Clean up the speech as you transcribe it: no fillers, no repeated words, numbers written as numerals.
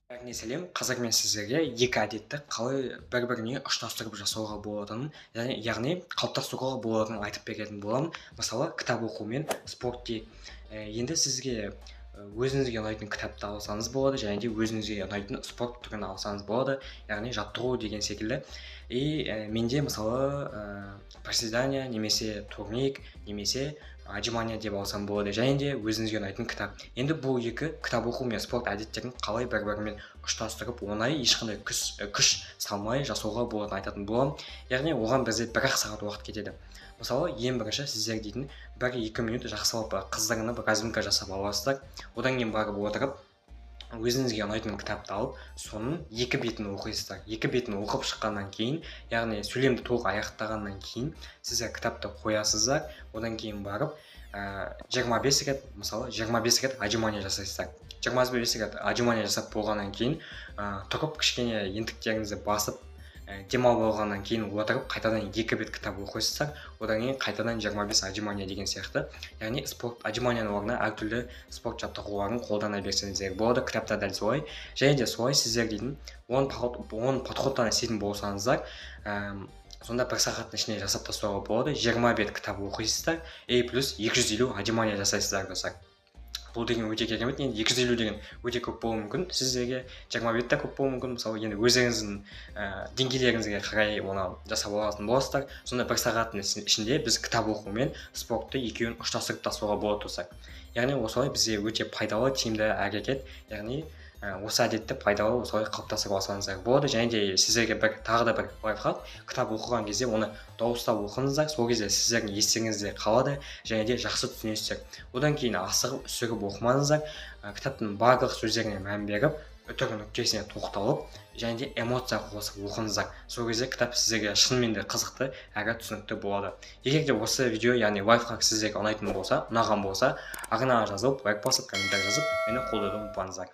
Яғни сәлем, қазір мен сіздерге екі әдетті қалай бір-біріне ұштастырып жасауға болатынын, яғни қалыптастыруға болатынын айтып беретін боламын. Мысалы, кітап оқу мен спорт дейік. Енді сізге өзіңізге ұнайтын кітапты алсаңыз болады, және де өзіңізге ұнайтын спорт түрін алсаңыз болады, яғни жаттығу деген секілді. Менде мысалы приседания немесе турник немесе отжимания деп алсам болады, және де өзіңізге ұнайтын кітап. Енді бұл екі кітап оқу мен спорт әдеттерін қалай бір-бірімен ұштастырып, оңай ешқандай күш салмай жасауға болатынын айтатын боламын. Яғни оған бізде 1-ақ сағат уақыт кетеді. Мысалы, ең бірінші сіздер дейтін 1-2 минут жақсылап қыздырынып разминка жасап аласыздар. Одан кейін барып отырып, өзіңізге ұнайтын кітапты алып, соның 2 бетін оқисыздар. 2 бетін оқып шыққаннан кейін, яғни сөйлемді толық аяқтағаннан кейін, сіздер кітапты қоясыздар. Одан кейін барып 25 рет, мысалы 25 рет отжимания жасайсыздар. 25 рет отжимания жасап болғаннан кейін, тұрып кішкене ентіктеріңізді басып, демалып алғаннан кейін отырып, қайтадан 2 бет кітап оқисыздар. Одан кейін қайтадан 25 отжимания деген сияқты. Яғни спорт отжиманияның орнына әртүрлі спорт жаттығуларын қолдана берсеңіздер болады. Кітапта дәл солай. Және де солай сіздер дейтін 10 подходтан істейтін болсаңыздар, сонда 1 сағаттың ішінде жасап тастауға болады. 20 бет кітап оқисыздар, плюс 250 отжимания жасайсыздар достар. Бұл деген өте керемет. Енді 250 деген өте көп болуы мүмкін. Сіздерге 25 та көп болуы мүмкін. Мысалы, енді өзіңіздің деңгейлеріңізге қарай оны жасап алатын боласыздар. Сонда 1 сағаттың ішінде біз кітап оқу мен спортты екеуін ұштастырып тастауға болады достар. Яғни осылай бізде өте пайдалы, тиімді әрекет. Яғни осы әдетті пайдалы осылай қалыптастырып алсаңыздар болады. Және де сіздерге тағы да бір лайфхак, кітап оқыған кезде оны дауыстап оқыңыздар. Сол кезде сіздердің естеріңізде қалады, және де жақсы түсінесіздер. Одан кейін асығып үсігіп оқымаңыздар. Кітаптың барлық сөздеріне мән беріп, үтір нүктесіне тоқталып, және де эмоция қосып оқыңыздар. Сол кезде кітап сіздерге шынымен де қызықты әрі түсінікті болады. Егер де осы видео, яғни лайфхак сіздерге ұнайтын болса, ұнаған болса, ағына жазылып, лайк басып, комментарий жазып, мені қолдауды ұмытпаңыздар.